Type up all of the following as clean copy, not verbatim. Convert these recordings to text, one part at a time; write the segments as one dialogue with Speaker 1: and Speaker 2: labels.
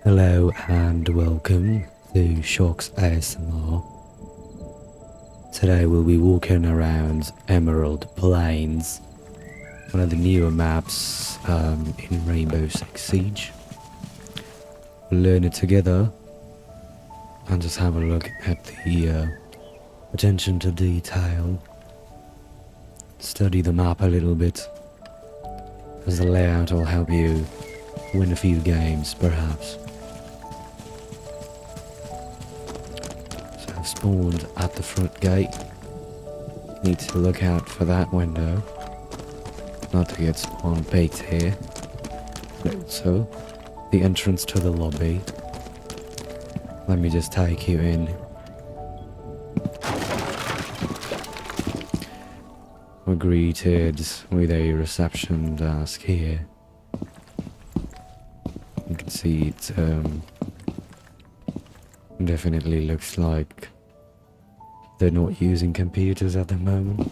Speaker 1: Hello and welcome to Shoq's ASMR. Today we'll be walking around Emerald Plains, one of the newer maps in Rainbow Six Siege. We'll learn it together and just have a look at the attention to detail. Study the map a little bit, as the layout will help you win a few games perhaps. Spawned at the front gate. Need to look out for that window, not to get spawn baked here. Also, the entrance to the lobby. Let me just take you in. We're greeted with a reception desk here. You can see it definitely looks like they're not using computers at the moment,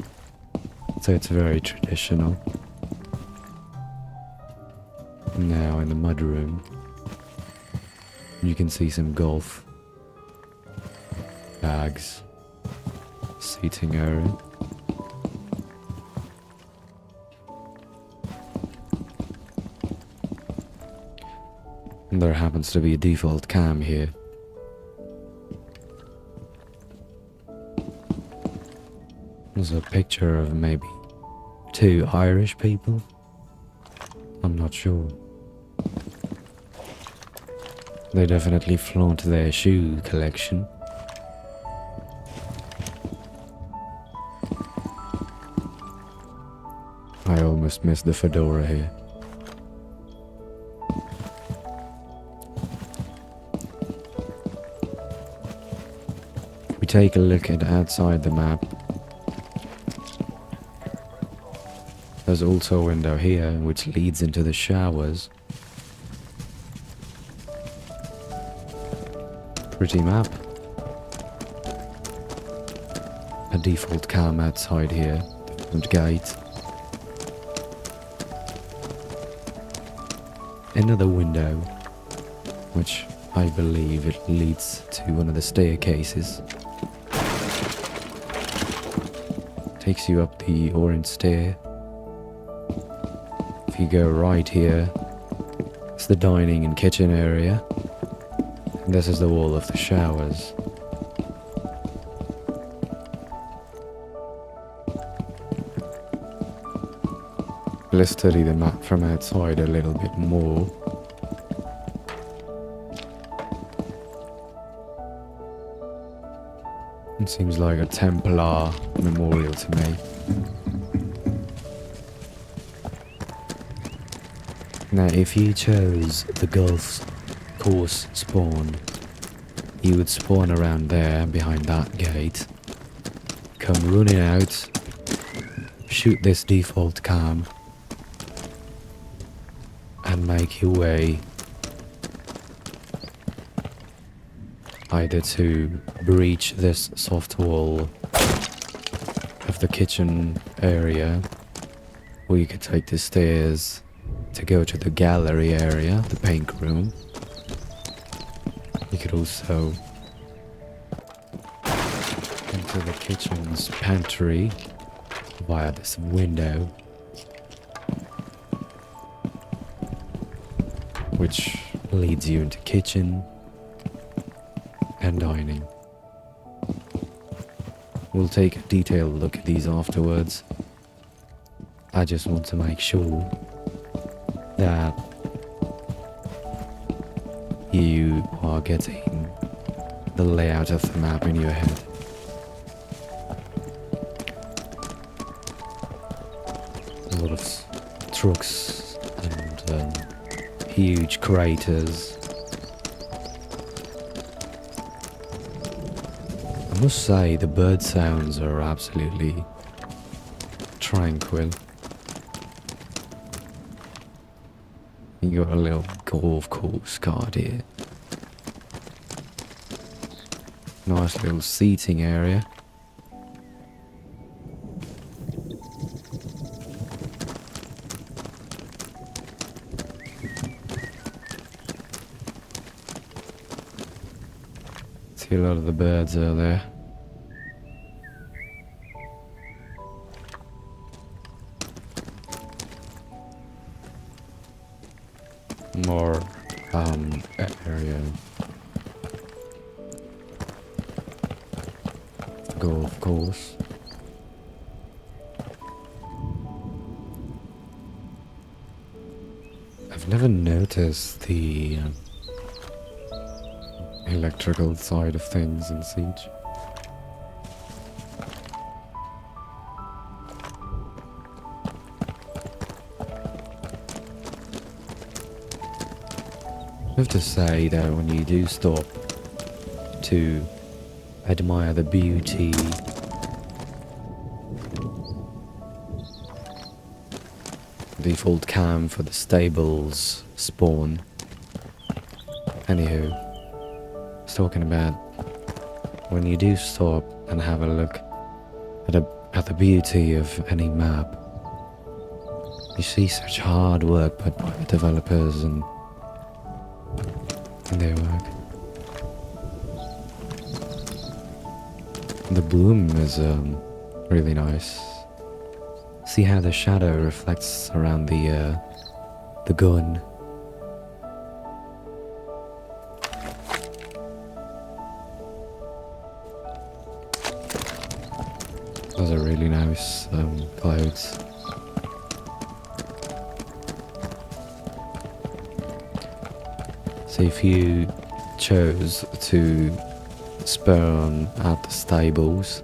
Speaker 1: so it's very traditional. Now in the mudroom, you can see some golf bags, seating area. And there happens to be a default cam here. There's a picture of maybe 2 Irish people. I'm not sure. They definitely flaunt their shoe collection. I almost missed the fedora here. If we take a look at outside the map, there's also a window here which leads into the showers. Pretty map. A default cam outside here, the front gate. Another window, which I believe it leads to one of the staircases. Takes you up the orange stair. If you go right here, it's the dining and kitchen area. And this is the wall of the showers. Let's study the map from outside a little bit more. It seems like a Templar memorial to me. Now, if you chose the golf course spawn, you would spawn around there behind that gate, come running out, shoot this default cam, and make your way either to breach this soft wall of the kitchen area, or you could take the stairs to go to the gallery area, the paint room. You could also enter the kitchen's pantry via this window, which leads you into kitchen and dining. We'll take a detailed look at these afterwards. I just want to make sure that you are getting the layout of the map in your head. A lot of trucks and huge craters. I must say the bird sounds are absolutely tranquil. You got a little golf course card here. Nice little seating area. See a lot of the birds are there. More area. Golf course. I've never noticed the electrical side of things in Siege. I have to say that when you do stop to admire the beauty default cam for the stables spawn. Anywho, I was talking about when you do stop and have a look at the beauty of any map, you see such hard work put by the developers and in their work. The bloom is really nice. See how the shadow reflects around the gun. Those are really nice clouds. So if you chose to spawn at the stables,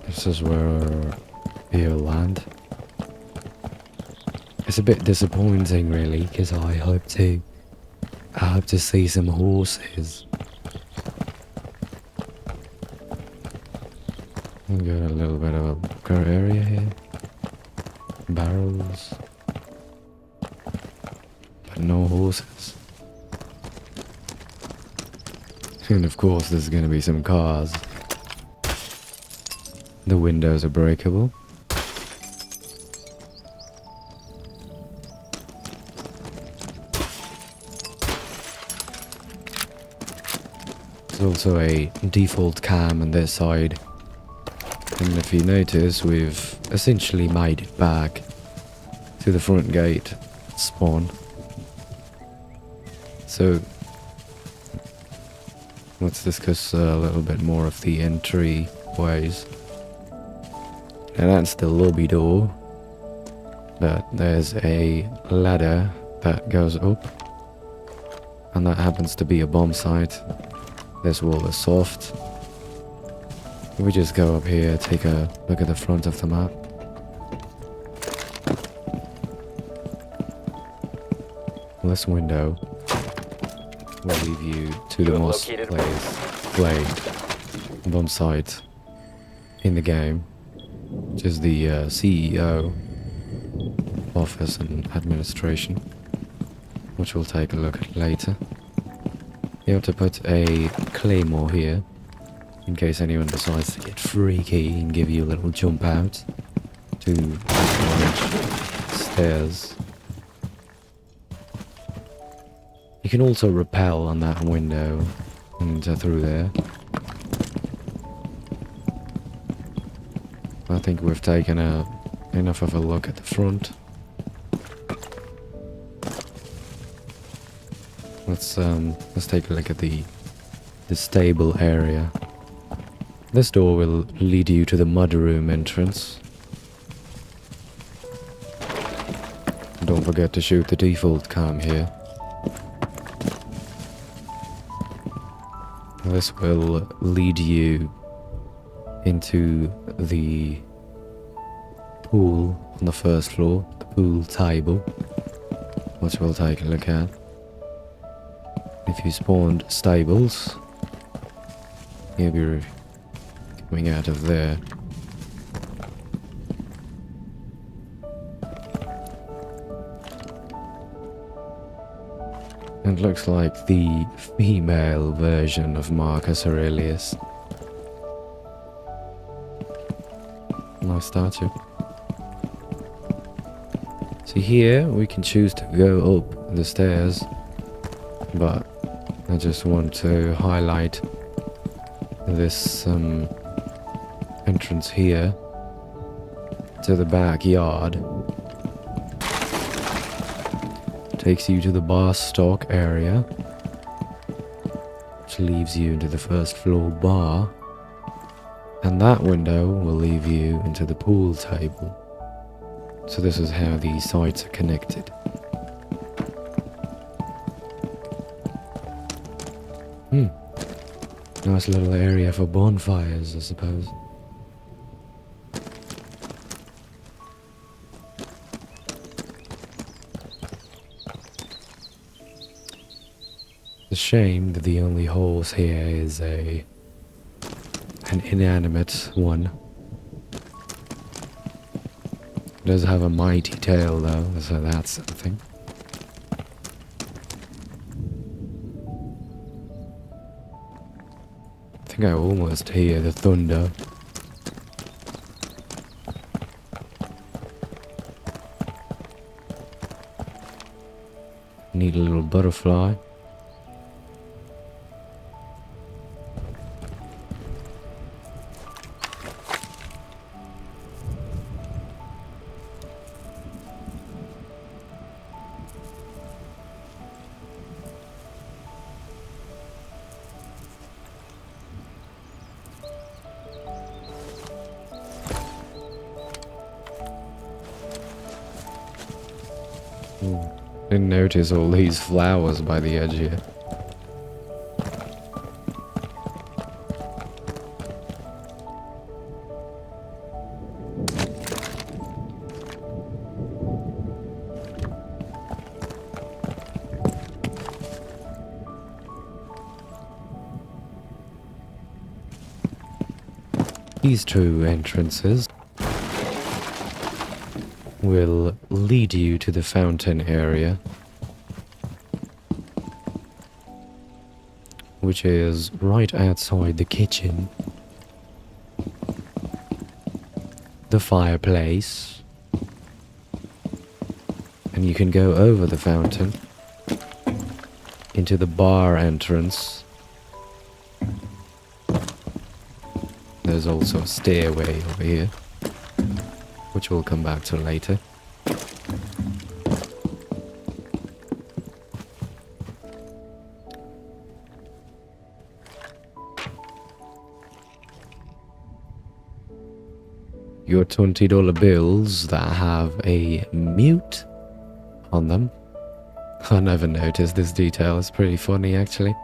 Speaker 1: this is where you'll land. It's a bit disappointing really, because I hope to see some horses. We've got a little bit of a bunker area here. Barrels. But no horses. And of course there's gonna be some cars. The windows are breakable. There's also a default cam on this side. And if you notice, we've essentially made it back to the front gate spawn. So let's discuss a little bit more of the entry ways. And that's the lobby door, but there's a ladder that goes up, and that happens to be a bomb site. This wall is soft. We just go up here, take a look at the front of the map. This window will lead you to the most played bomb site in the game, which is the CEO office and administration, which we'll take a look at later. You have to put a claymore here in case anyone decides to get freaky and give you a little jump out to large stairs. You can also rappel on that window and through there. I think we've taken enough of a look at the front. Let's take a look at the stable area. This door will lead you to the mudroom entrance. Don't forget to shoot the default cam here. This will lead you into the pool on the first floor, the pool table, which we'll take a look at. If you spawned stables, you'll be coming out of there. It looks like the female version of Marcus Aurelius. Nice statue. So here we can choose to go up the stairs but I just want to highlight this entrance here to the backyard. Takes you to the bar stock area, which leaves you into the first floor bar, and that window will leave you into the pool table. So this is how these sites are connected. Nice little area for bonfires, I suppose. It's a shame that the only horse here is an inanimate one. It does have a mighty tail though, so that's something. I think I almost hear the thunder. Need a little butterfly. Didn't notice all these flowers by the edge here. These two entrances will lead you to the fountain area, which is right outside the kitchen, the fireplace, and you can go over the fountain into the bar entrance. There's also a stairway over here, which we'll come back to later. Your $20 bills that have a mute on them. I never noticed this detail, it's pretty funny actually.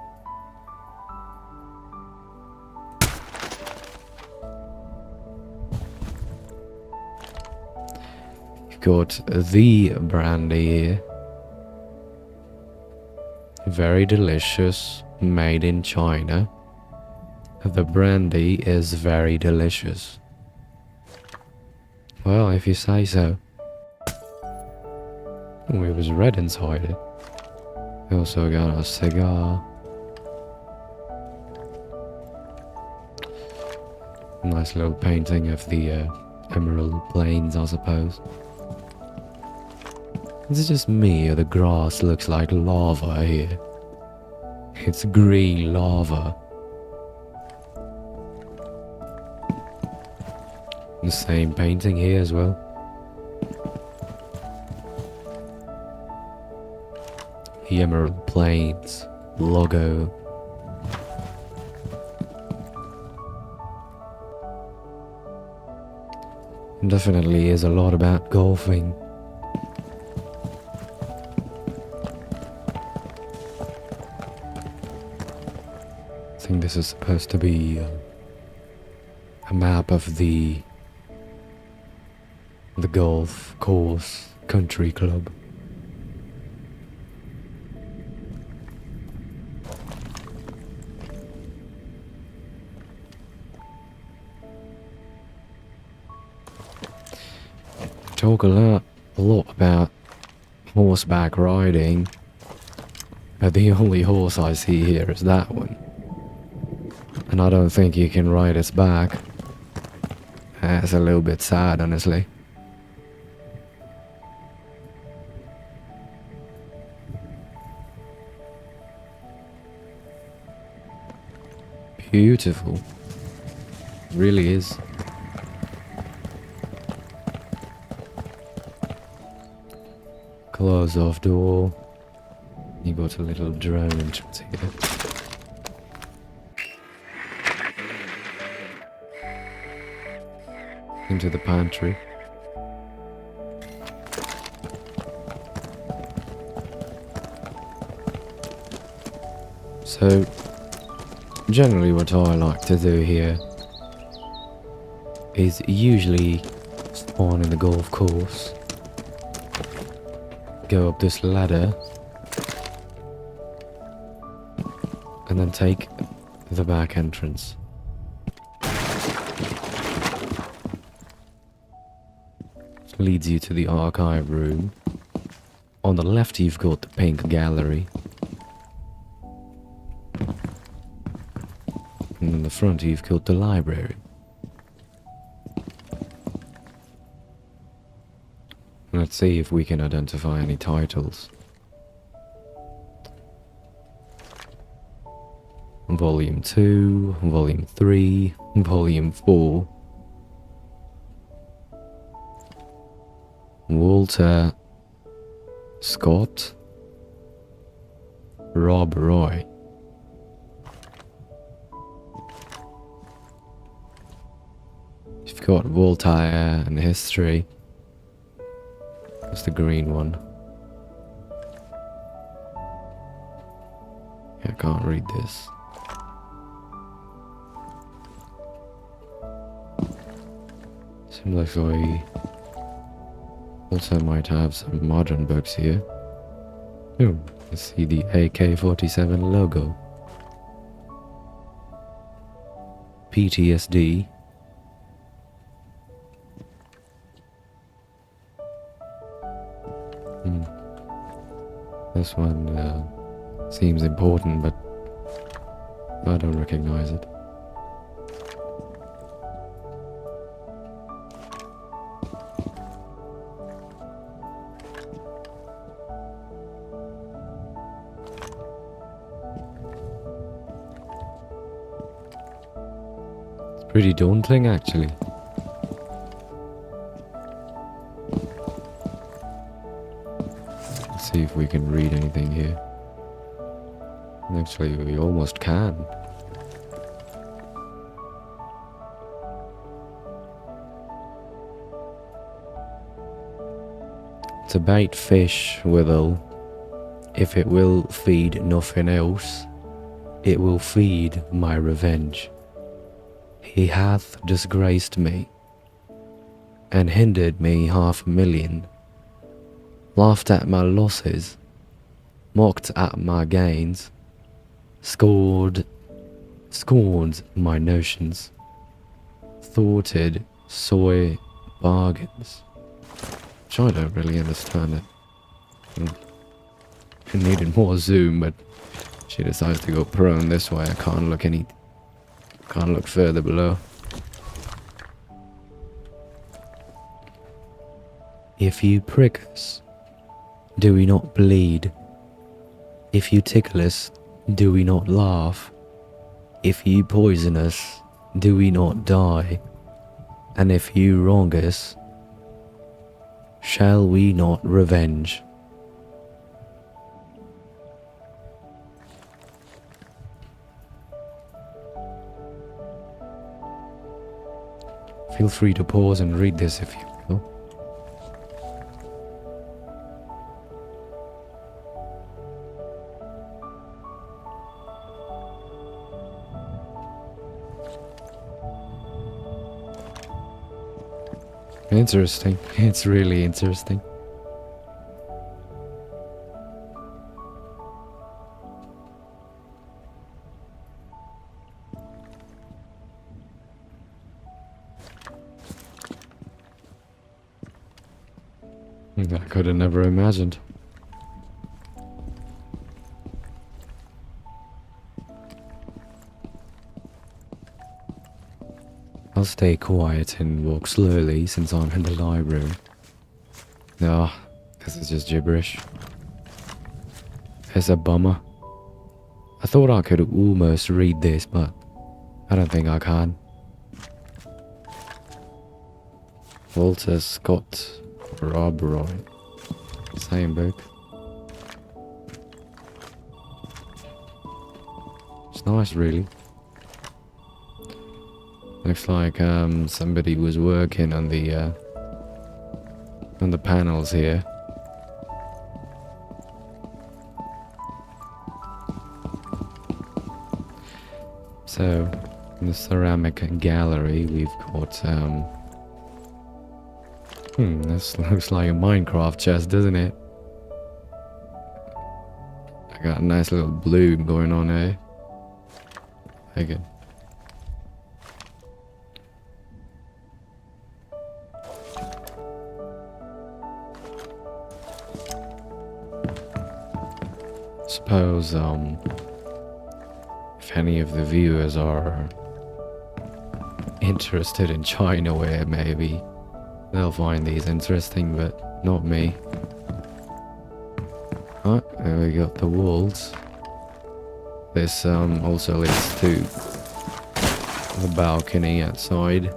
Speaker 1: Got the brandy here. Very delicious, made in China. The brandy is very delicious. Well, if you say so. Oh, it was red inside it. We also got a cigar. Nice little painting of the Emerald Plains, I suppose. Is it just me or the grass looks like lava here? It's green lava. The same painting here as well. The Emerald Plains logo. Definitely is a lot about golfing. I think this is supposed to be a map of the golf course country club. Talk a lot about horseback riding, but the only horse I see here is that one. And I don't think you can ride its back. That's a little bit sad, honestly. beautiful. Really is. Close off door. You got a little drone entrance here. Into the pantry. So, generally what I like to do here is usually spawn in the golf course, go up this ladder, and then take the back entrance. Which leads you to the archive room. On the left you've got the pink gallery. And in the front you've got the library. Let's see if we can identify any titles. Volume 2, Volume 3, Volume 4. Walter Scott, Rob Roy. You've got Voltaire and history. That's the green one. Yeah, I can't read this. Seems like we also might have some modern books here. Oh, I see the AK-47 logo. PTSD. This one seems important, but I don't recognize it. It's pretty daunting, actually. See if we can read anything here. Actually, we almost can. To bait fish withal, if it will feed nothing else, it will feed my revenge. He hath disgraced me, and hindered me 500,000. Laughed at my losses, mocked at my gains, scorned my notions, thwarted soy bargains. Which I don't really understand it. It needed more zoom, but she decides to go prone this way. I can't look further below. If you prick us, do we not bleed? If you tickle us, do we not laugh? If you poison us, do we not die? And if you wrong us, shall we not revenge? Feel free to pause and read this if you will. Interesting. It's really interesting. I could have never imagined. I'll stay quiet and walk slowly since I'm in the library. No, this is just gibberish. It's a bummer. I thought I could almost read this, but I don't think I can. Walter Scott Robroy. Same book. It's nice, really. Looks like somebody was working on the panels here. So, in the ceramic gallery, we've got this looks like a Minecraft chest, doesn't it? I got a nice little bloom going on here. Very good. Suppose if any of the viewers are interested in Chinaware, maybe they'll find these interesting, but not me. Oh, there we got the walls. This also leads to the balcony outside.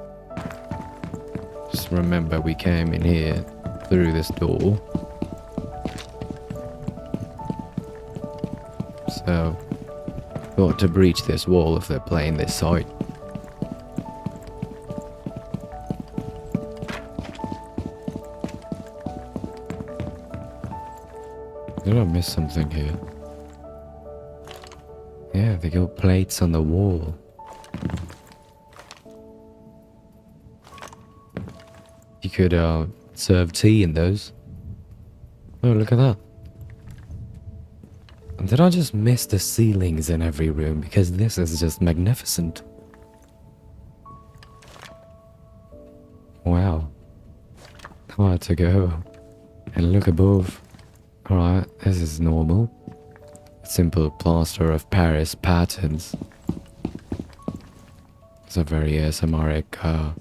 Speaker 1: Just remember we came in here through this door. So, got to breach this wall if they're playing this side. Did I miss something here? Yeah, they got plates on the wall. You could serve tea in those. Oh, look at that. Did I just miss the ceilings in every room? Because this is just magnificent. Wow. I had to go and look above. Alright, this is normal. Simple plaster of Paris patterns. It's a very ASMRic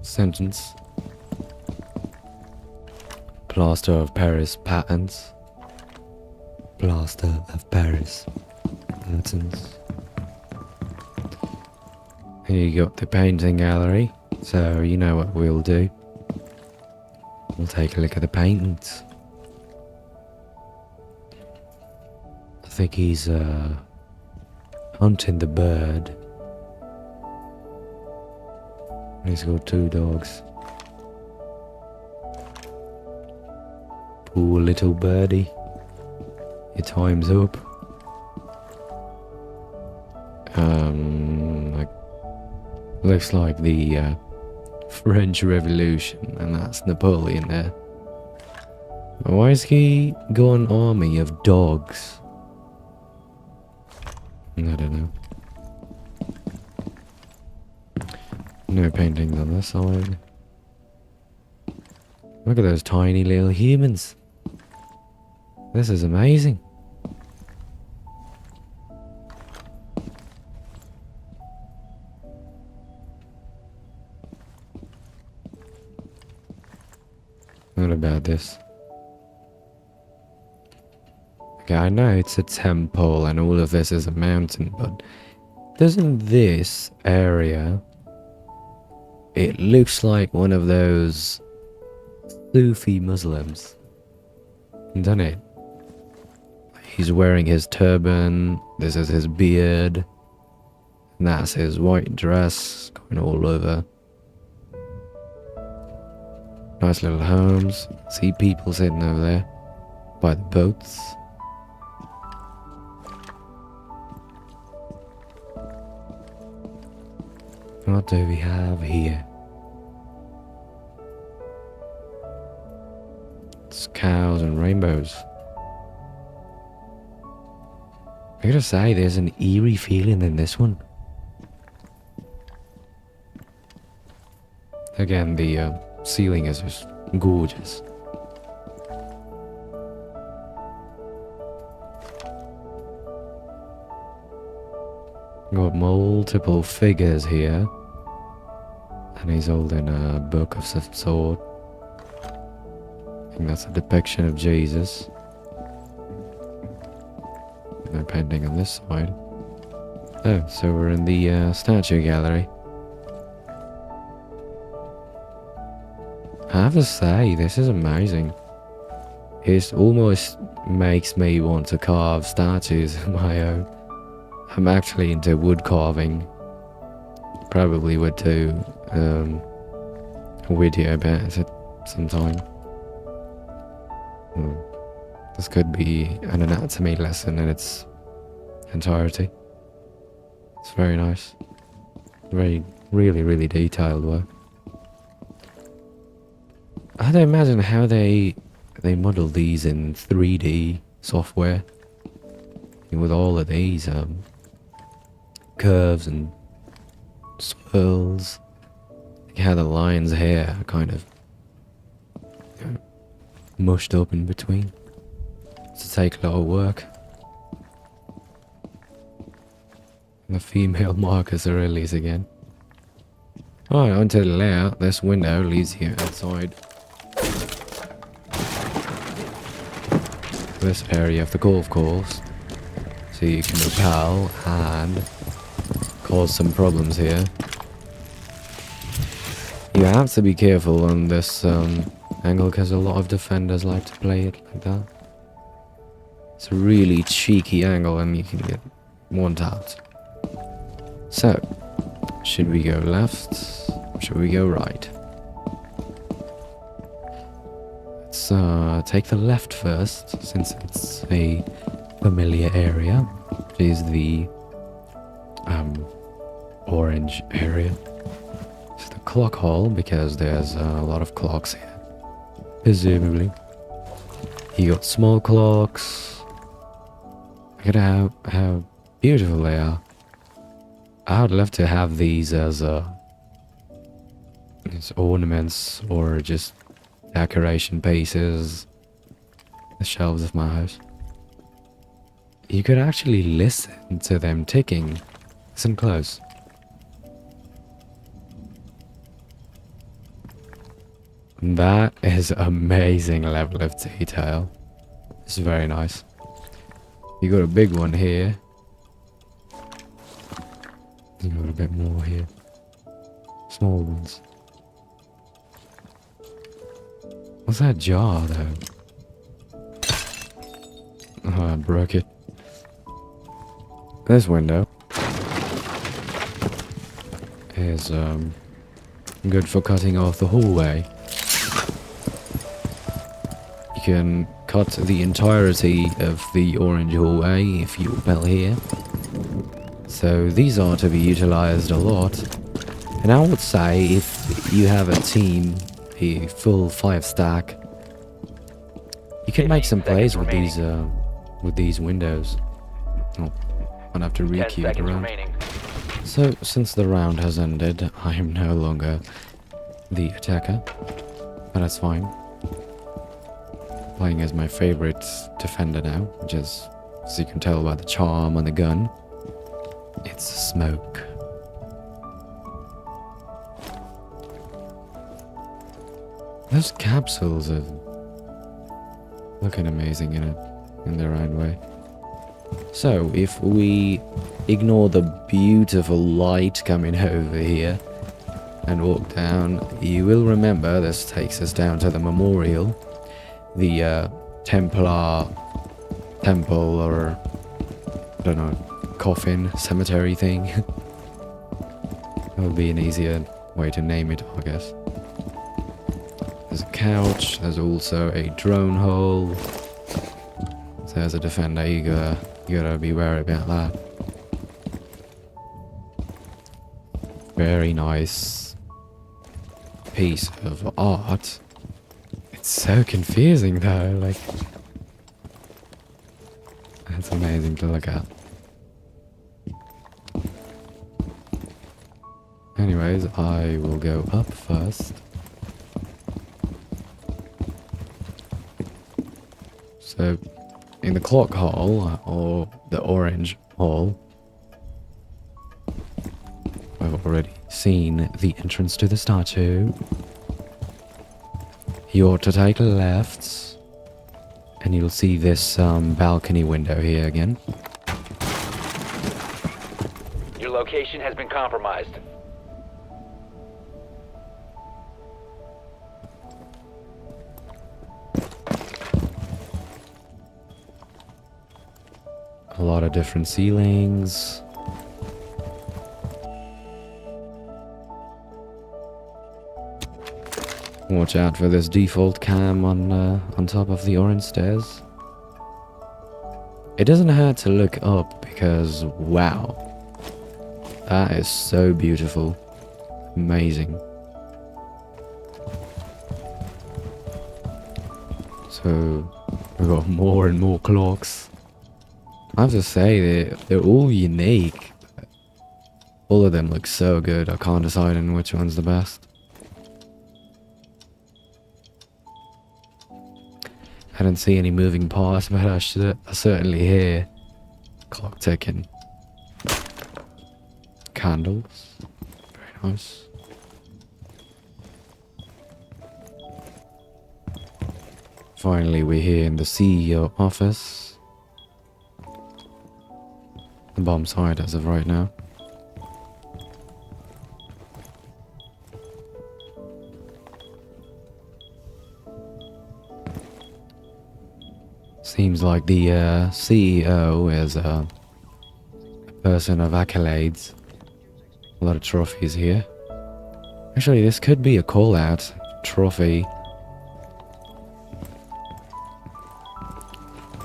Speaker 1: sentence. Plaster of Paris patterns. Plaster of Paris patterns. Here you got the painting gallery. So you know what we'll do. We'll take a look at the paintings. I think he's hunting the bird. He's got 2 dogs. Poor little birdie. Your time's up. Looks like the French Revolution, and that's Napoleon there. Why has he got an army of dogs? I don't know. No paintings on this side. Look at those tiny little humans. This is amazing. What about this? Okay, I know it's a temple and all of this is a mountain, but doesn't this area, it looks like one of those Sufi Muslims, doesn't it? He's wearing his turban, this is his beard, and that's his white dress going all over. Nice little homes. See people sitting over there by the boats. What do we have here? It's cows and rainbows. I gotta say, there's an eerie feeling in this one. Again, the ceiling is just gorgeous. Got multiple figures here. And he's holding a book of some sort. I think that's a depiction of Jesus. No painting on this side. Oh, so we're in the statue gallery. I have to say, this is amazing. It almost makes me want to carve statues of my own. I'm actually into wood carving. Probably would do a video about it sometime. This could be an anatomy lesson in its entirety. It's very nice. Very, really detailed work. I don't imagine how they model these in 3D software. With all of these curves and swirls. Like how the lines here are kind of mushed up in between. To take a lot of work. The female Marcus Aurelius again. Alright, onto the layout. This window leads you outside this area of the golf course. So you can repel and cause some problems here. You have to be careful on this angle because a lot of defenders like to play it like that. It's a really cheeky angle and you can get one tapped. So, should we go left? Should we go right? Let's take the left first, since it's a familiar area. Which is the orange area. It's the clock hall because there's a lot of clocks here. Presumably. You got small clocks. Look at how beautiful they are. I would love to have these as ornaments or just decoration pieces. The shelves of my house. You could actually listen to them ticking. Listen close. That is amazing level of detail. It's very nice. You got a big one here. You got a bit more here. Small ones. What's that jar though? Oh, I broke it. This window is good for cutting off the hallway. You can cut the entirety of the orange hallway if you repel here. So these are to be utilized a lot. And I would say if you have a team, a full 5 stack, you can make some plays with these windows. Oh, I'll have to re-queue the round. So since the round has ended, I am no longer the attacker, but that's fine. Playing as my favorite defender now, which is, as you can tell by the charm on the gun, it's smoke. Those capsules are looking amazing in their own way. So if we ignore the beautiful light coming over here and walk down, you will remember this takes us down to the memorial, the Templar temple, or I don't know, coffin cemetery thing. That would be an easier way to name it, I guess. There's a couch, there's also a drone hole. So as a defender, you gotta be wary about that. Very nice piece of art. It's so confusing though, like, that's amazing to look at. Anyways, I will go up first. So, in the clock hall, or the orange hall, I've already seen the entrance to the statue. You're to take a left, and you'll see this balcony window here again.
Speaker 2: location has been compromised.
Speaker 1: A lot of different ceilings. Watch out for this default cam on top of the orange stairs. It doesn't hurt to look up because, wow, that is so beautiful. Amazing. So, we've got more and more clocks. I have to say, they're all unique. All of them look so good, I can't decide on which one's the best. I don't see any moving parts, but I certainly hear clock ticking. Candles. Very nice. Finally, we're here in the CEO office. The bomb site as of right now. Seems like the CEO is a person of accolades. A lot of trophies here. Actually, this could be a call-out trophy.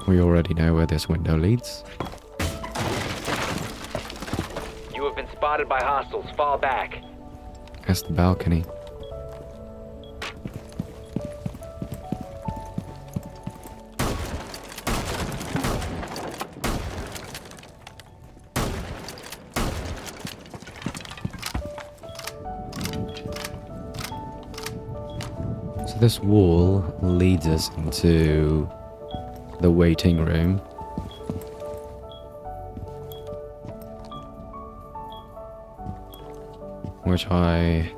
Speaker 1: We already know where this window leads.
Speaker 2: You have been spotted by hostiles. Fall back.
Speaker 1: That's the balcony. So this wall leads us into the waiting room. Which I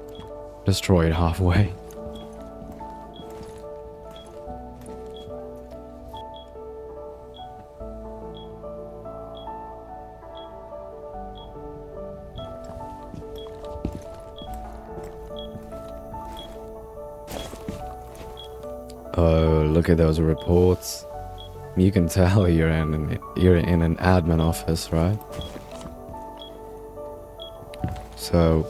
Speaker 1: destroyed halfway. Oh, look at those reports. You can tell you're in an admin office, right? So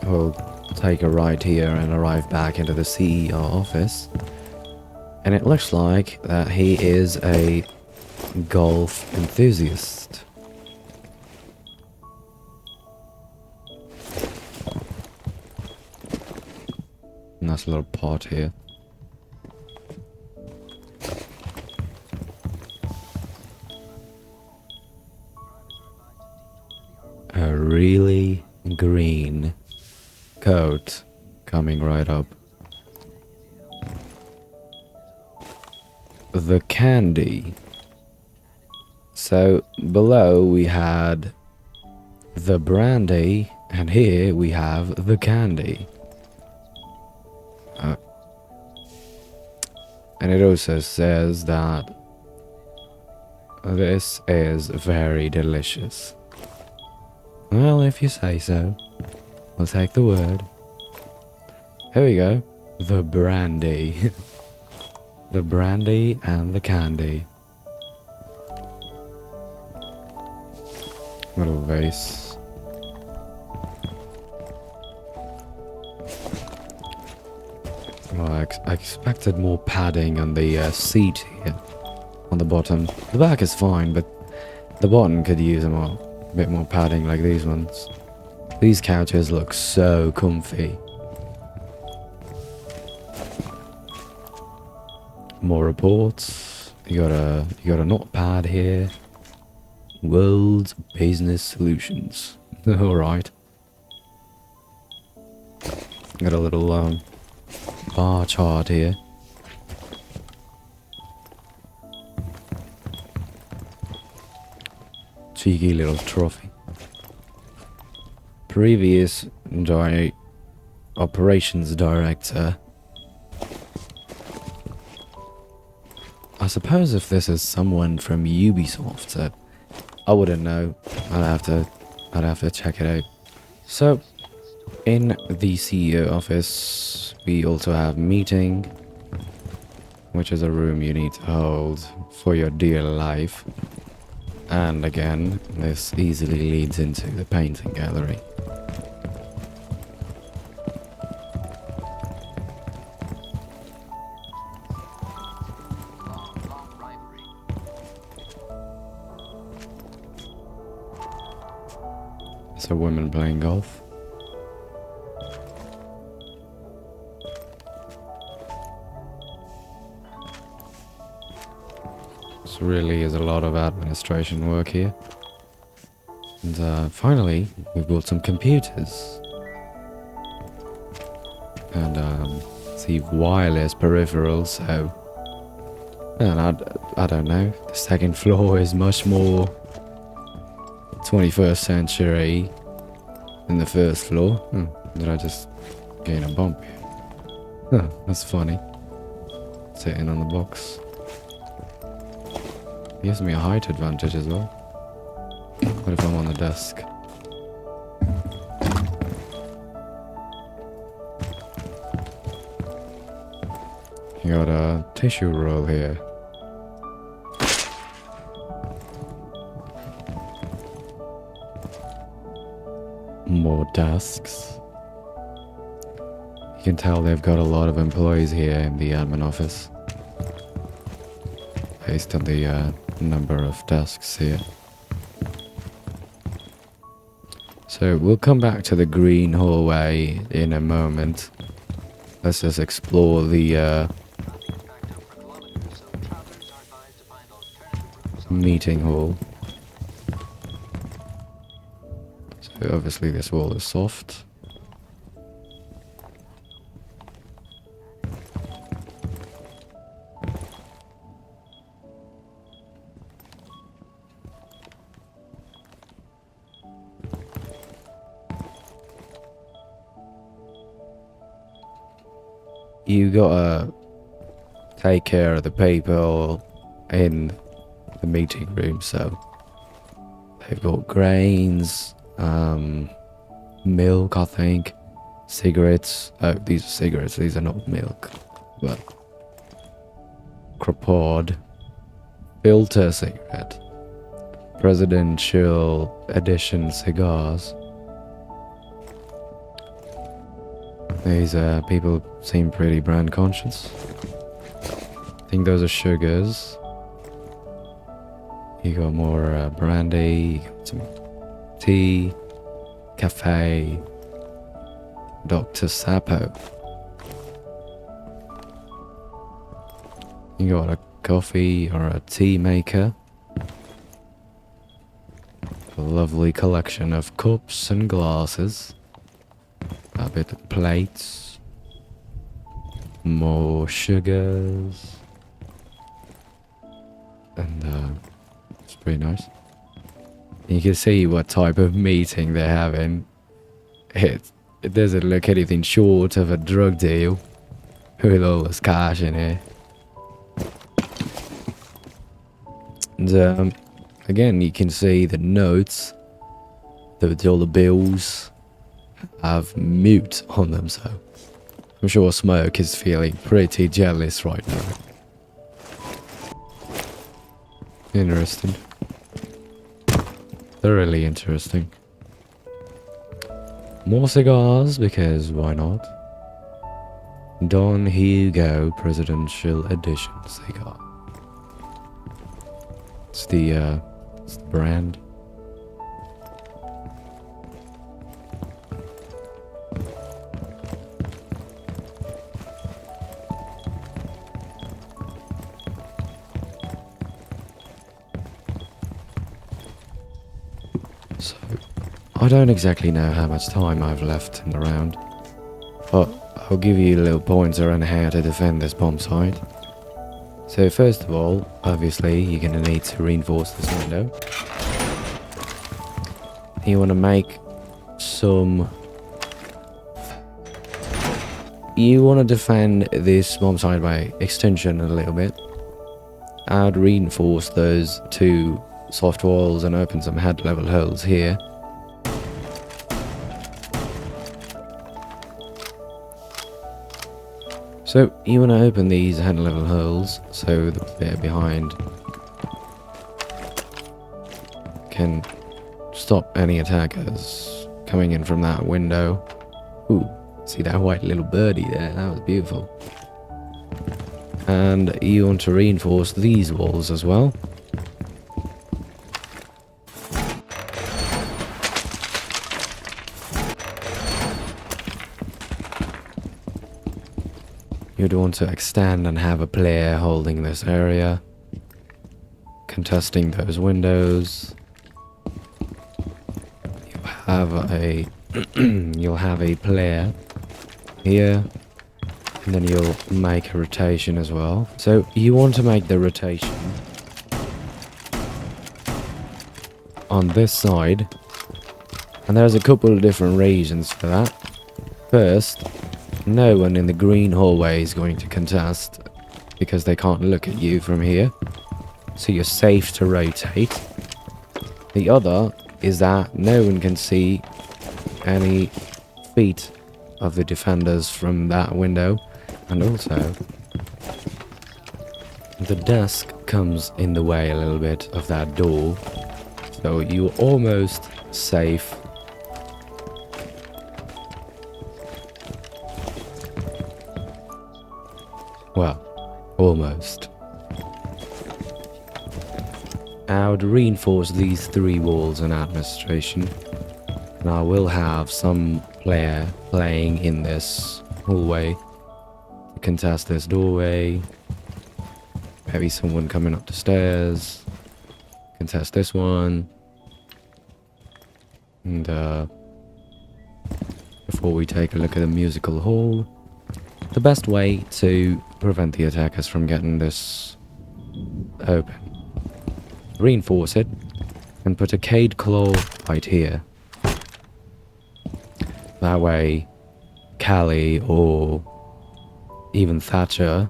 Speaker 1: we'll take a right here and arrive back into the CEO office. And it looks like that he is a golf enthusiast. Nice little pot here. A really green coat coming right up. The candy. So below we had the brandy, and here we have the candy. And it also says that this is very delicious. Well, if you say so. I'll take the word. Here we go. The brandy. The brandy and the candy. Little vase. Well, I expected more padding on the seat here. On the bottom. The back is fine, but the bottom could use a bit more padding like these ones. These couches look so comfy. More reports. You got a notepad here. World's Business Solutions. Alright. Got a little bar chart here. Cheeky little trophy. Previous operations director. I suppose if this is someone from Ubisoft, I wouldn't know. I'd have to check it out. So, in the CEO office, we also have meeting, which is a room you need to hold for your dear life. And again, this easily leads into the painting gallery. It's a woman playing golf. This really is a lot of administration work here. And finally, we bought some computers. And see wireless peripherals, so... And I don't know, the second floor is much more 21st century than the first floor. Did I just gain a bump here? Huh, that's funny. Sitting on the box. Gives me a height advantage as well. What if I'm on the desk? You got a tissue roll here. More desks. You can tell they've got a lot of employees here in the admin office. Based on the number of desks here. So we'll come back to the green hallway in a moment. Let's just explore the meeting hall. So obviously this wall is soft. You gotta take care of the people in the meeting room, so they've got grains, milk, I think, cigarettes. Oh, these are cigarettes, these are not milk, but crapod, filter cigarette, presidential edition cigars. These people seem pretty brand conscious. I think those are sugars. You got more brandy, you got some tea, cafe, Dr. Sapo. You got a coffee or a tea maker. A lovely collection of cups and glasses. A bit of plates, more sugars, and it's pretty nice. You can see what type of meeting they're having. It doesn't look anything short of a drug deal with all this cash in here. And again, you can see the notes, all the bills have mute on them, so I'm sure Smoke is feeling pretty jealous right now. Interesting. Thoroughly interesting. More cigars, because why not? Don Hugo Presidential Edition cigar. It's the brand. So, I don't exactly know how much time I've left in the round, but I'll give you a little pointer on how to defend this bomb site. So first of all, obviously, you're going to need to reinforce this window. You want to make some... You want to defend this bomb site by extension a little bit. I'd reinforce those two soft walls and open some head level holes here. So you want to open these head level holes so the player behind can stop any attackers coming in from that window. Ooh, see that white little birdie there? That was beautiful. And you want to reinforce these walls as well. You'd want to extend and have a player holding this area, contesting those windows. You'll have a player here, and then you'll make a rotation as well. So you want to make the rotation on this side, and there's a couple of different reasons for that. First, no one in the green hallway is going to contest because they can't look at you from here, so you're safe to rotate. The other is that no one can see any feet of the defenders from that window, and also the desk comes in the way a little bit of that door, so you're almost safe. Well, almost. I would reinforce these 3 walls in administration, and I will have some player playing in this hallway to contest this doorway. Maybe someone coming up the stairs, contest this one. And before we take a look at the musical hall, the best way to prevent the attackers from getting this open, reinforce it and put a Cade Claw right here. That way Callie or even Thatcher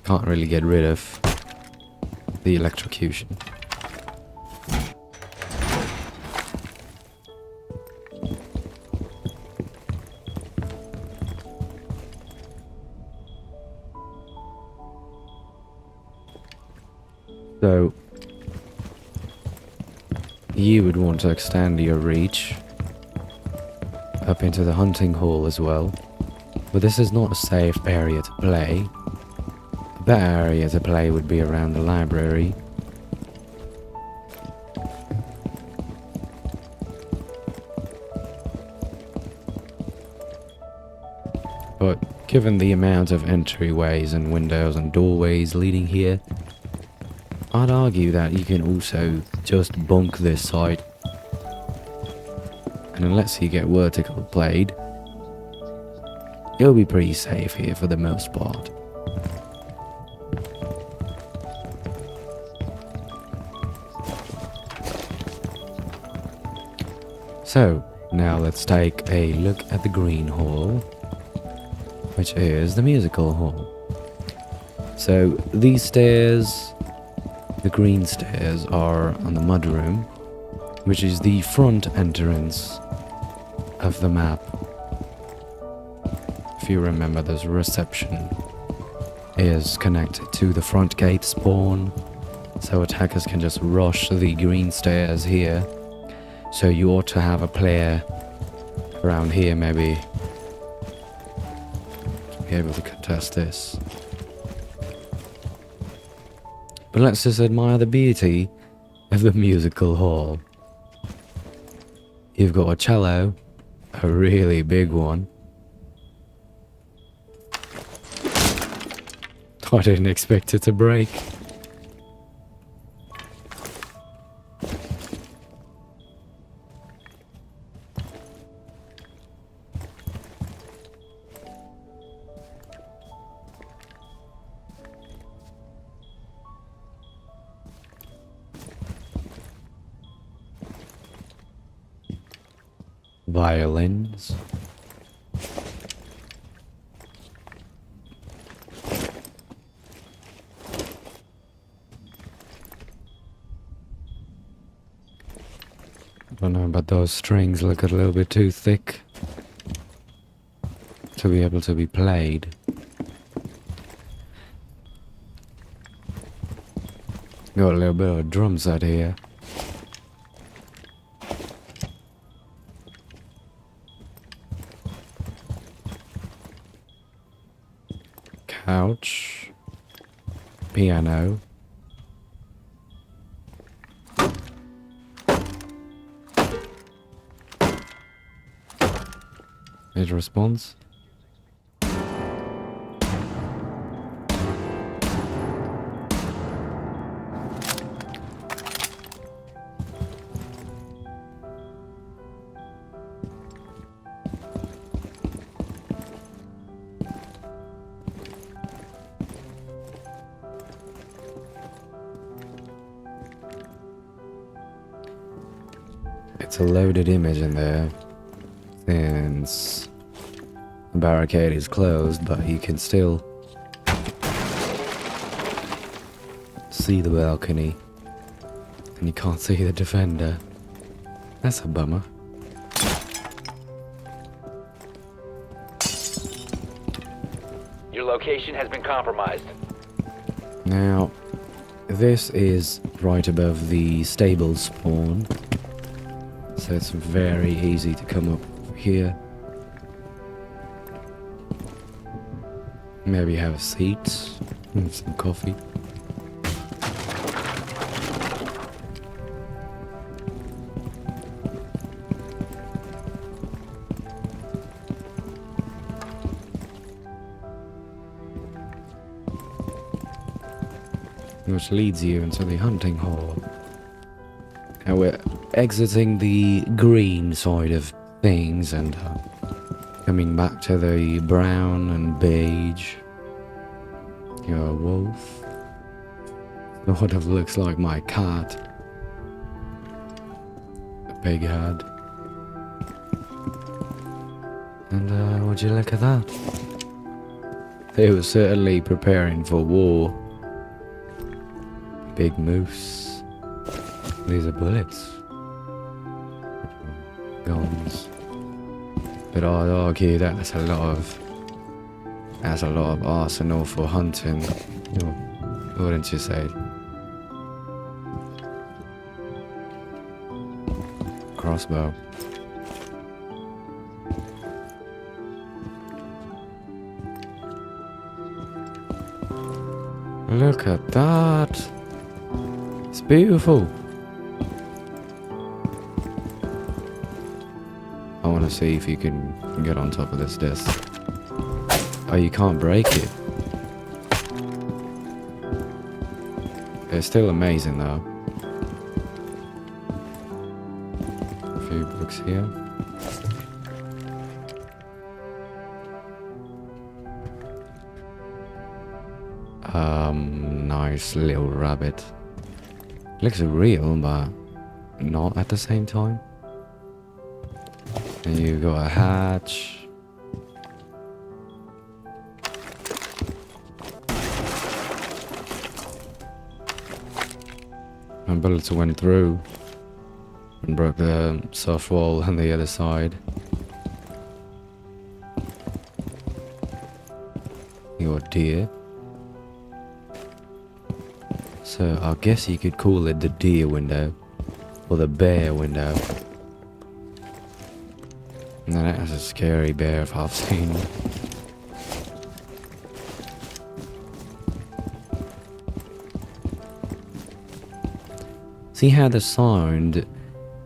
Speaker 1: can't really get rid of the electrocution. So you would want to extend your reach up into the hunting hall as well, but this is not a safe area to play. A better area to play would be around the library. But given the amount of entryways and windows and doorways leading here, I'd argue that you can also just bunk this side, and unless you get vertical played, you'll be pretty safe here for the most part. So, now let's take a look at the green hall, which is the musical hall. So, these stairs, the green stairs, are on the mudroom, which is the front entrance of the map. If you remember, this reception is connected to the front gate spawn, so attackers can just rush the green stairs here. So you ought to have a player around here maybe to be able to contest this. But let's just admire the beauty of the musical hall. You've got a cello, a really big one. I didn't expect it to break. Violins. God, those strings look a little bit too thick to be able to be played. Got a little bit of drum set here. Couch. Piano. It responds. It's a loaded image in there, since the barricade is closed, but you can still see the balcony, and you can't see the defender. That's a bummer.
Speaker 2: Your location has been compromised.
Speaker 1: Now, this is right above the stable spawn, so it's very easy to come up here. Maybe have a seat and some coffee. Which leads you into the hunting hall. Now we're exiting the green side of things and coming back to the brown and beige. You're a wolf. Sort of looks like my cat. A big head. And would you look at that? They were certainly preparing for war. Big moose. These are bullets. Guns. But I'd argue that's a lot of arsenal for hunting. Wouldn't you say? Crossbow. Look at that. It's beautiful. I want to see if you can get on top of this desk. Oh, you can't break it. It's still amazing though. A few books here. Nice little rabbit. Looks real, but not at the same time. And you got a hatch. My bullets went through and broke the soft wall on the other side. Your deer. So I guess you could call it the deer window, or the bear window. Now that's a scary bear if I've seen one. See how the sound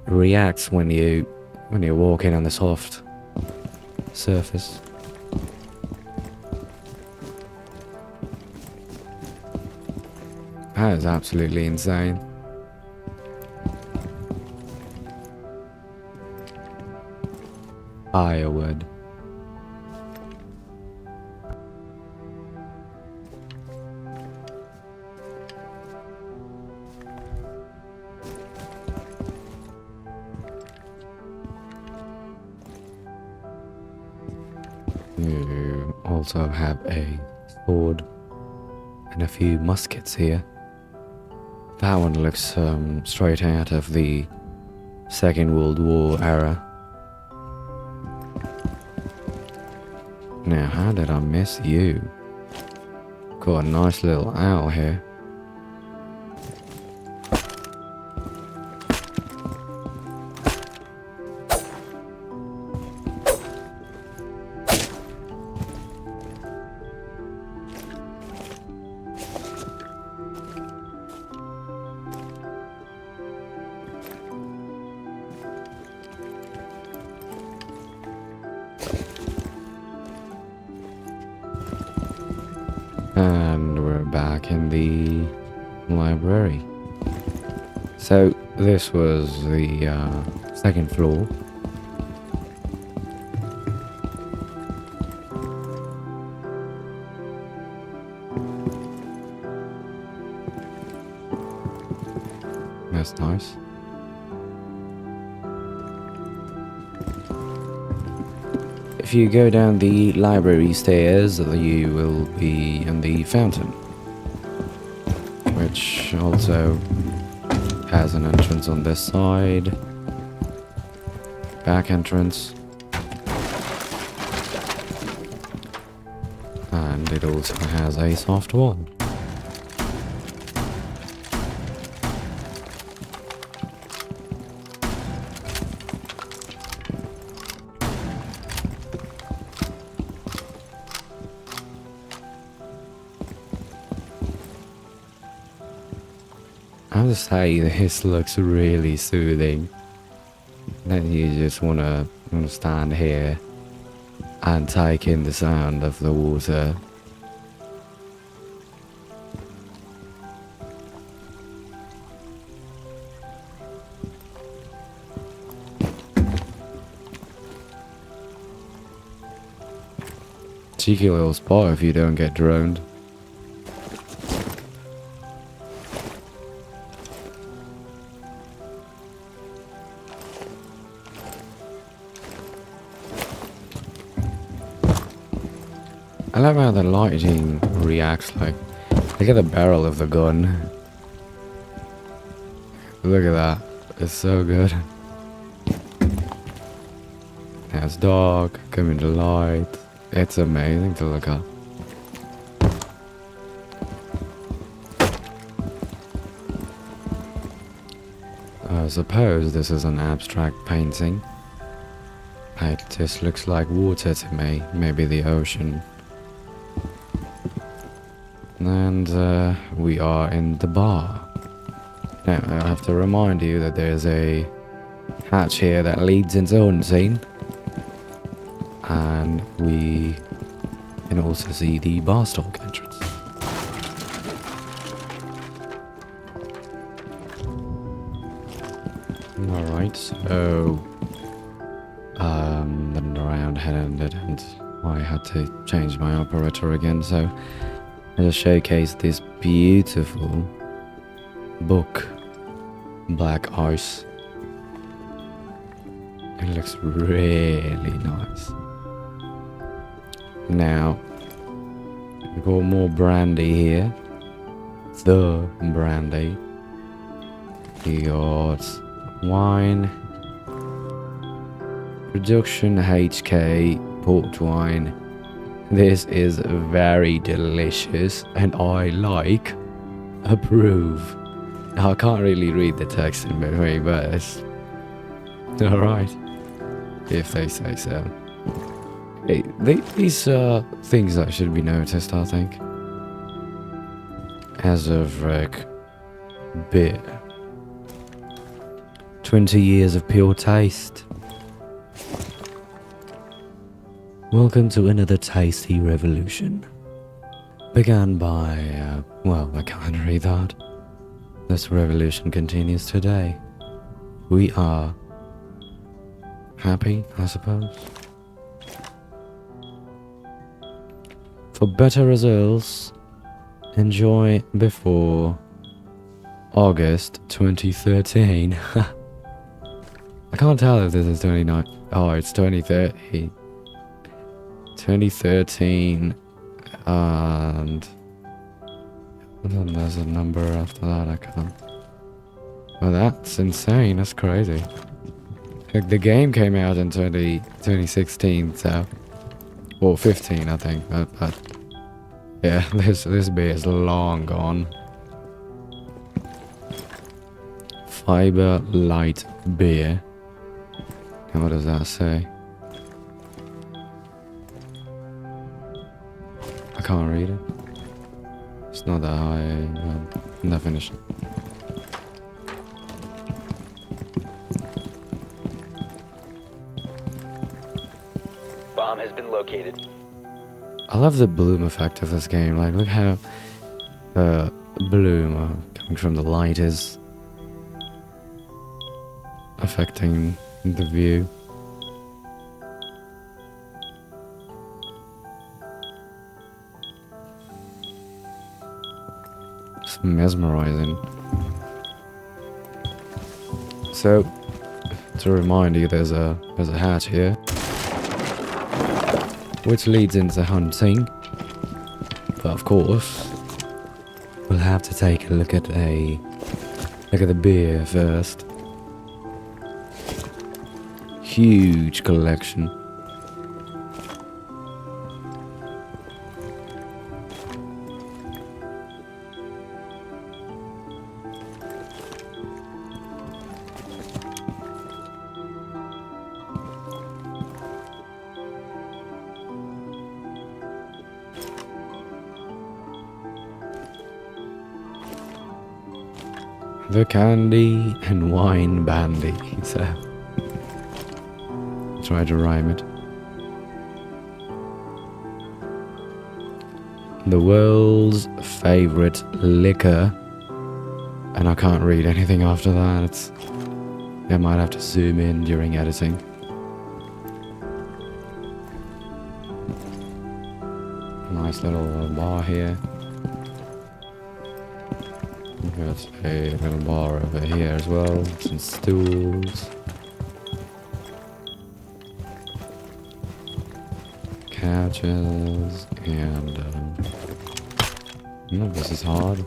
Speaker 1: reacts when you're walking on the soft surface. That is absolutely insane. Firewood. You also have a sword and a few muskets here. That one looks straight out of the Second World War era. Now, how did I miss you? Got a nice little owl here. And we're back in the library. So this was the second floor. That's nice. If you go down the library stairs, you will be in the fountain, which also has an entrance on this side. Back entrance. And it also has a soft wall. I have to say, this looks really soothing. Then you just wanna stand here and take in the sound of the water. Cheeky little spot if you don't get droned. I love how the lighting reacts. Like, look at the barrel of the gun. Look at that. It's so good. Now it's dark, coming to light. It's amazing to look at. I suppose this is an abstract painting. It just looks like water to me. Maybe the ocean. And we are in the bar. Now, I have to remind you that there's a hatch here that leads into unseen. And we can also see the bar stock entrance. Alright, so then the round had ended and I had to change my operator again, so I just showcased this beautiful book, Black Ice. It looks really nice. Now, we've got more brandy here. The brandy. We got wine. Production HK port wine. This is very delicious and I like, approve. I can't really read the text in between, but it's alright, if they say so. Hey, these are things that should be noticed, I think. As of bit 20 years of pure taste. Welcome to another tasty revolution. Began by, well, I can't read that. This revolution continues today. We are happy, I suppose. For better results, enjoy before August 2013. I can't tell if this is 29. Oh, it's 2030. 2013, and then there's a number after that. I can't. Well, that's insane. That's crazy. Like, the game came out in 2016, so... Or 15, I think. But yeah, this beer is long gone. Fiber light beer. And what does that say? I can't read it. It's not that high definition.
Speaker 2: Bomb has been located.
Speaker 1: I love the bloom effect of this game. Like, look how the bloom coming from the light is affecting the view. It's mesmerizing. So, to remind you, there's a hatch here, which leads into hunting. But of course, we'll have to take a look at the beer first. Huge collection. The candy and wine bandy. So try to rhyme it. The world's favorite liquor. And I can't read anything after that. I might have to zoom in during editing. Nice little bar here. Got a little bar over here as well. Some stools. Couches. And this is hard.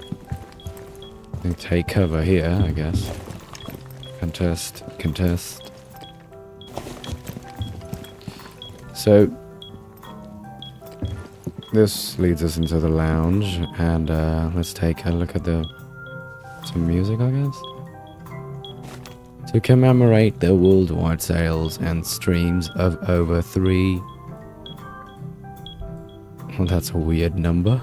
Speaker 1: Take cover here, I guess. Contest. So this leads us into the lounge, and let's take a look at some music, I guess. To commemorate the worldwide sales and streams of over 3... Well, that's a weird number.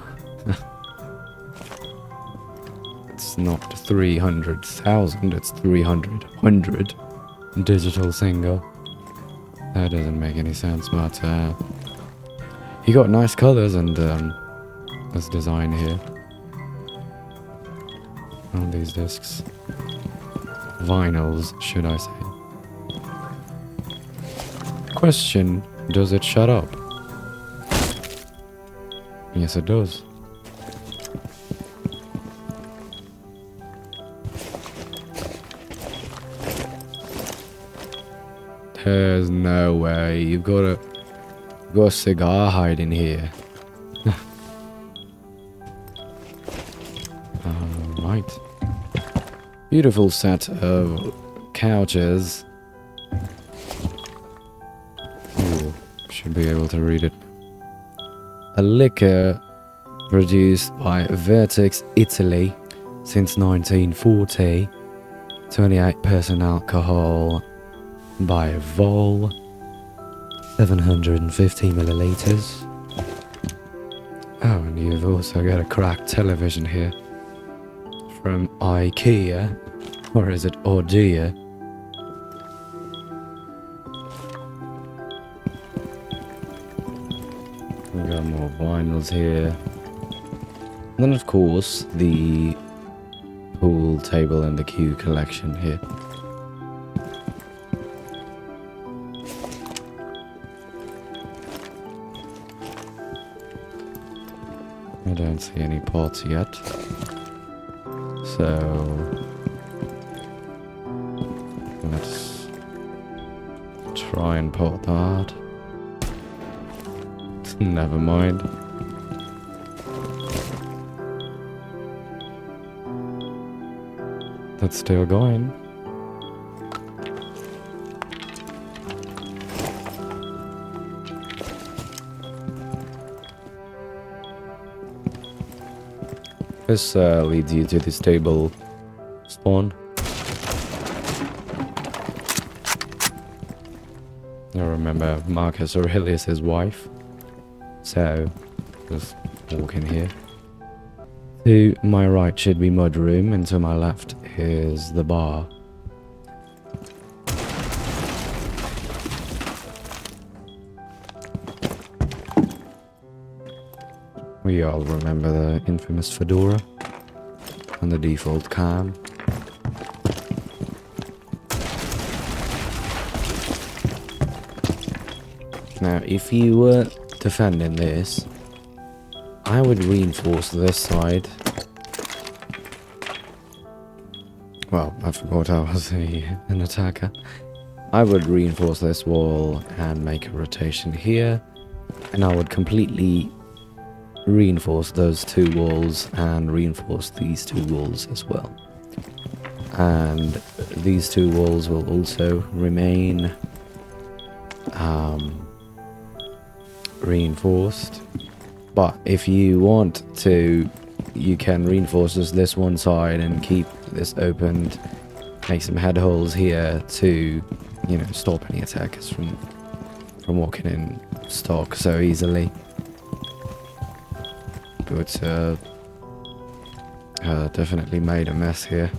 Speaker 1: It's not 300,000, it's 300 digital single. That doesn't make any sense, but he got nice colors and this design here on these discs. Vinyls, should I say. Question, does it shut up? Yes, it does. There's no way. You've got a cigar hiding here. Alright. Beautiful set of couches. Ooh, should be able to read it. A liquor produced by Vertex Italy since 1940. 28% alcohol by vol. 750 milliliters. Oh, and you've also got a cracked television here. From IKEA. Or is it Orgia? We got more vinyls here. And then, of course, the pool table and the cue collection here. I don't see any pots yet. So let's try and pot that. Never mind. That's still going. This leads you to the stable spawn. I remember Marcus Aurelius' wife. So, just walk in here. To my right should be mudroom, and to my left is the bar. We all remember the infamous fedora and the default cam. Now, if you were defending this, I would reinforce this side. Well, I forgot I was an attacker. I would reinforce this wall and make a rotation here, and I would completely reinforce those two walls and reinforce these two walls as well. And these two walls will also remain reinforced. But if you want to, you can reinforce this one side and keep this opened, make some head holes here to, you know, stop any attackers from walking in stock so easily. But definitely made a mess here.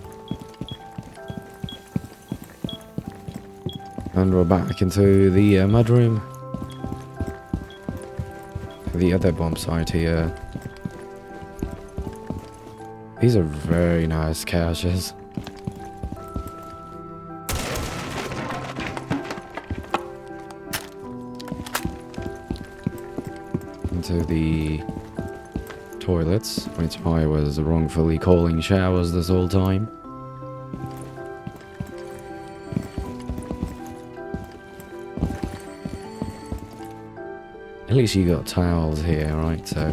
Speaker 1: And we're back into the mudroom. The other bomb site here. These are very nice caches. Into the toilets, which I was wrongfully calling showers this whole time. At least you got towels here, right? So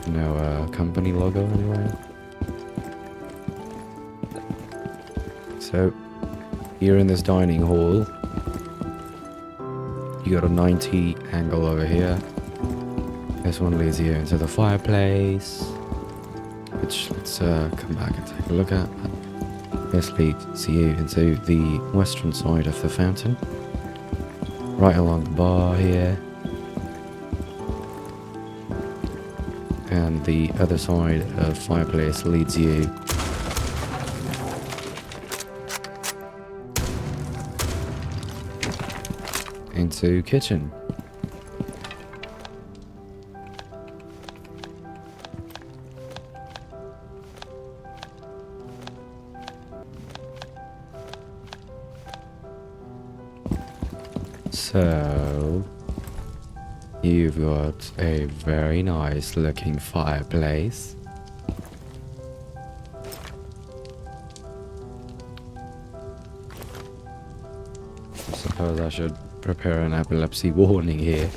Speaker 1: no company logo anyway. So here in this dining hall, you got a 90 angle over here. This one leads you into the fireplace, which let's come back and take a look at. This leads you into the western side of the fountain, right along the bar here. And the other side of fireplace leads you into kitchen. So you've got a very nice looking fireplace. I suppose I should prepare an epilepsy warning here.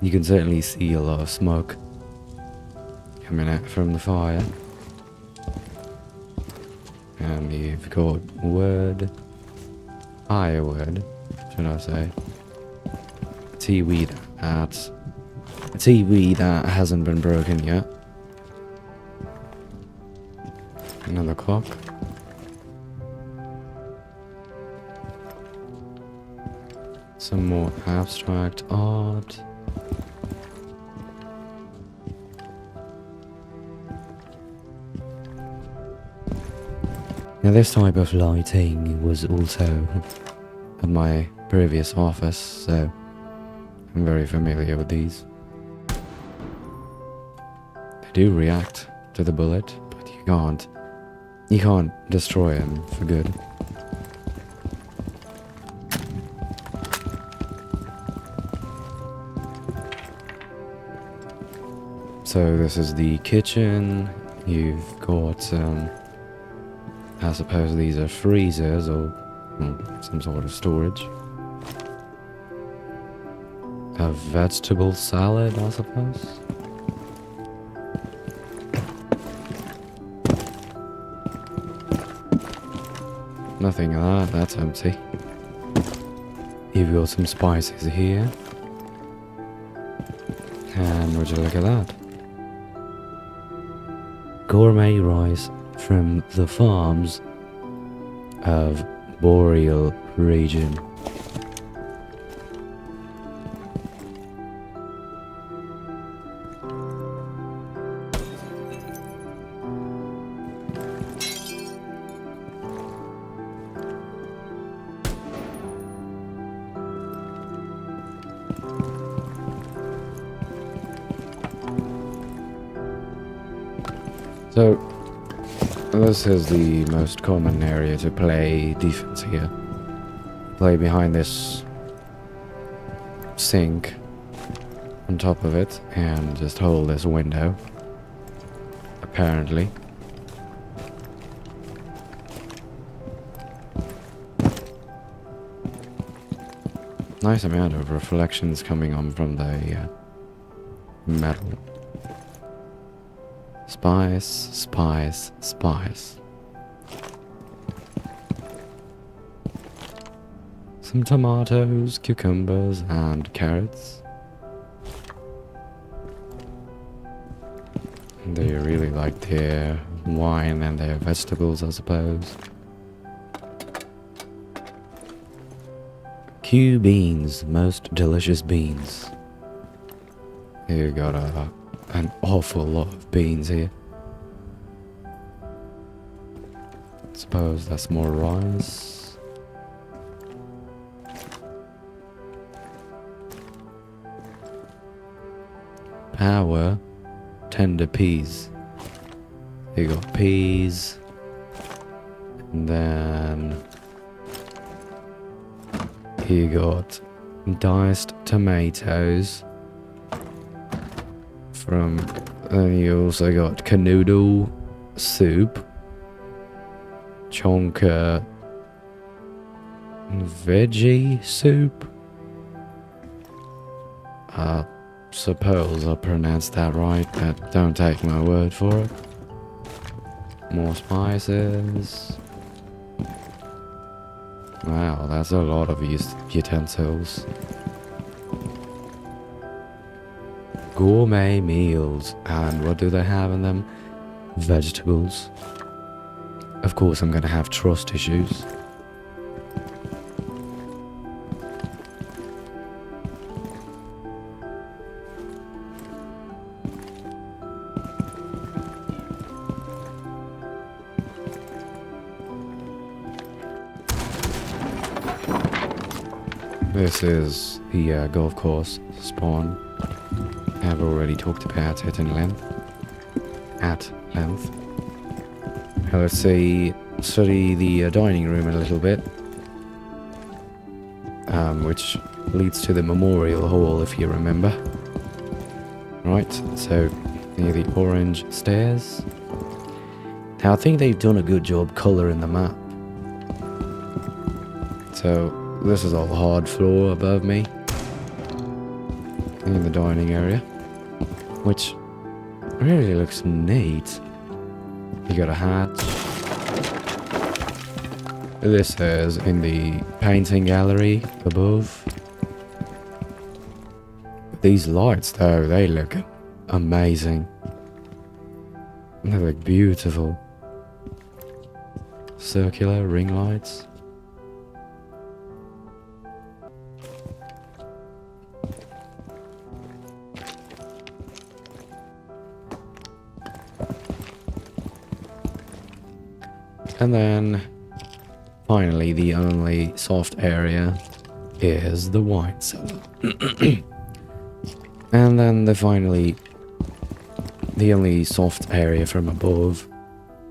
Speaker 1: You can certainly see a lot of smoke coming out from the fire. And you've got wood, firewood, should I say, TV that hasn't been broken yet. Another clock. Some more abstract art. Now this type of lighting was also at my previous office, so I'm very familiar with these. They do react to the bullet, but you can't destroy them for good. So this is the kitchen. You've got I suppose these are freezers or some sort of storage. A vegetable salad, I suppose. Nothing of that, that's empty. You've got some spices here. And would you look at that? Gourmet rice from the farms of Boreal region. So, this is the most common area to play defense here. Play behind this sink on top of it and just hold this window. Apparently. Nice amount of reflections coming on from the metal. Spice, spice, spice. Some tomatoes, cucumbers, and carrots. They really like their wine and their vegetables, I suppose. Q beans, most delicious beans. You got an awful lot of beans here. Suppose that's more rice. Power, tender peas. You got peas. And then you got diced tomatoes. And you also got canoodle soup, chonka veggie soup. I suppose I pronounced that right, but don't take my word for it. More spices. Wow, that's a lot of utensils. Gourmet meals, and what do they have in them? Vegetables. Of course I'm gonna have trust issues. This is the golf course spawn. I've already talked about it in length. At length. Now let's study the dining room a little bit. Which leads to the memorial hall, if you remember. Right, so near the orange stairs. Now I think they've done a good job colouring the map. So this is all hard floor above me. In the dining area. Which really looks neat. You got a hat. This is in the painting gallery above. These lights though, they look amazing. They look beautiful. Circular ring lights. And then, finally, the only soft area is the wine cellar. And then the only soft area from above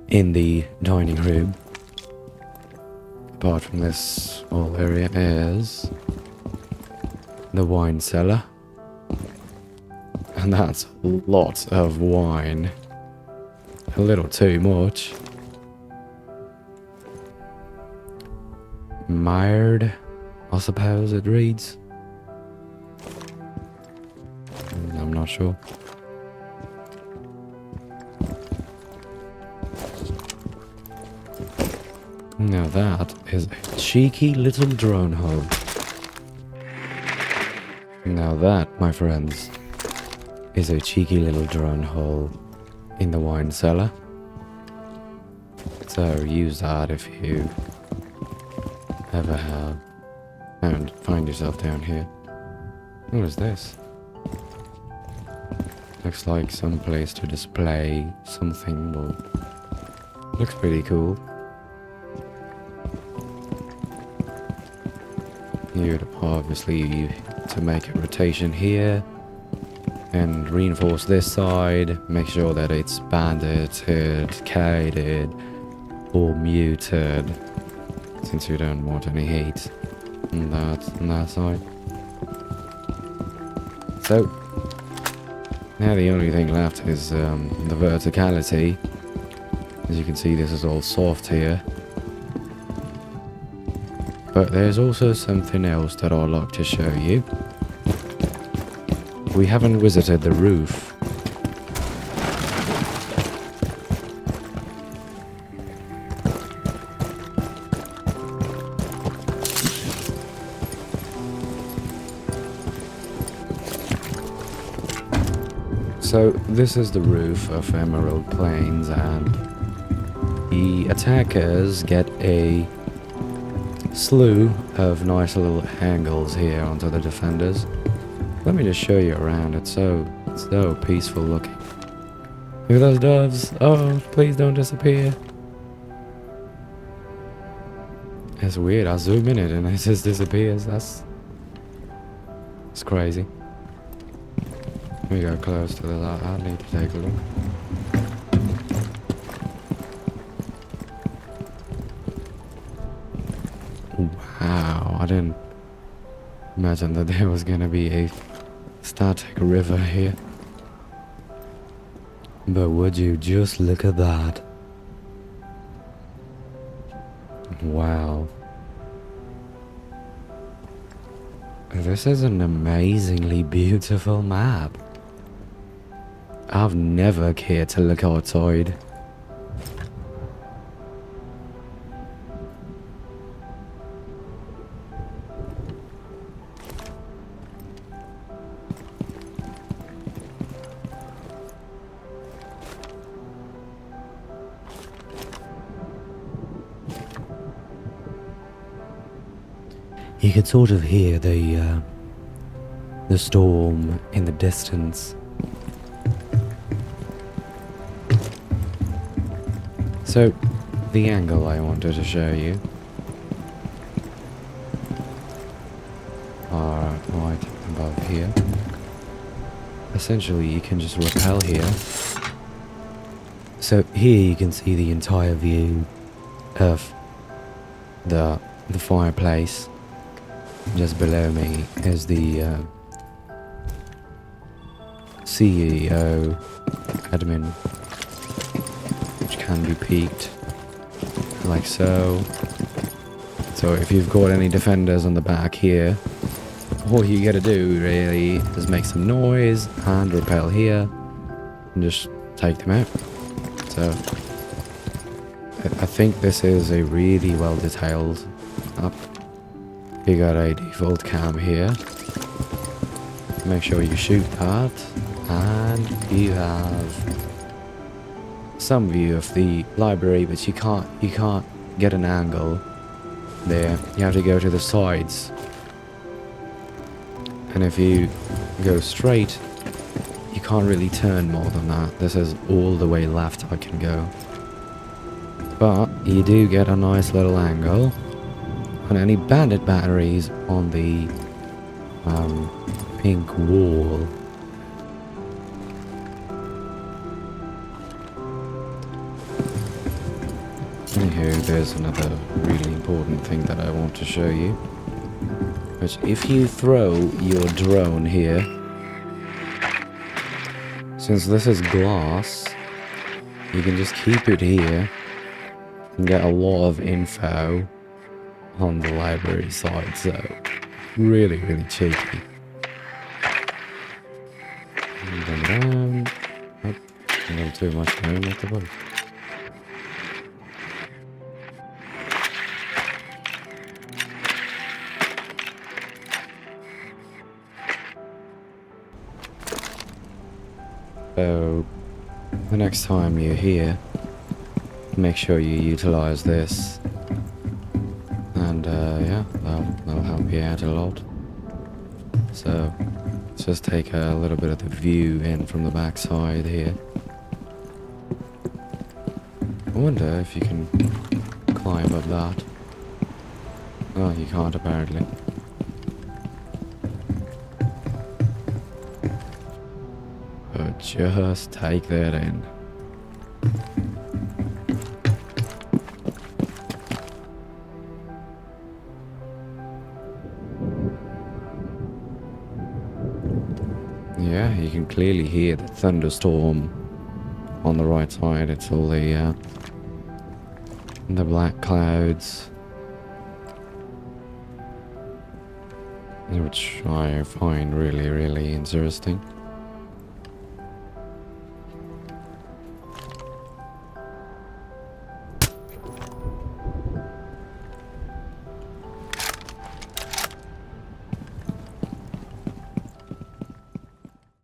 Speaker 1: in the dining room, apart from this whole area, is the wine cellar. And that's a lot of wine. A little too much. Mired, I suppose it reads. I'm not sure. Now that is a cheeky little drone hole. Now that, my friends, is a cheeky little drone hole in the wine cellar. So use that if you ever have and find yourself down here. What is this? Looks like some place to display something, but looks pretty cool. You'd obviously to make a rotation here and reinforce this side, make sure that it's banded, guided, or muted, since you don't want any heat on that side. So now the only thing left is the verticality. As you can see, this is all soft here. But there's also something else that I'd like to show you. We haven't visited the roof. So this is the roof of Emerald Plains, and the attackers get a slew of nice little angles here onto the defenders. Let me just show you around. It's so peaceful looking. Look at those doves. Oh, please don't disappear. It's weird. I zoom in it and it just disappears. That's crazy. Let me go close to the light. I need to take a look. Wow, I didn't imagine that there was gonna be a static river here. But would you just look at that? Wow. This is an amazingly beautiful map. I've never cared to look outside. You could sort of hear the storm in the distance. So, the angle I wanted to show you are right above here. Essentially, you can just rappel here. So here you can see the entire view of the fireplace. Just below me is the CEO admin, which can be peaked like so. So if you've got any defenders on the back here, all you gotta do really is make some noise and rappel here and just take them out. So I think this is a really well detailed map. You got a default cam here. Make sure you shoot that, and you have some view of the library, but you can't get an angle there. You have to go to the sides, and if you go straight, you can't really turn more than that. This is all the way left I can go, but you do get a nice little angle on any bandit batteries on the pink wall. Anywho, there's another really important thing that I want to show you, which if you throw your drone here, since this is glass, you can just keep it here and get a lot of info on the library side, so really cheeky. And oh, a little too much room at the bottom. So, the next time you're here, make sure you utilize this. And yeah, that'll help you out a lot. So, let's just take a little bit of the view in from the back side here. I wonder if you can climb up that. Oh, you can't apparently. But just take that in. Yeah, you can clearly hear the thunderstorm on the right side. It's all the black clouds, which I find really, really interesting.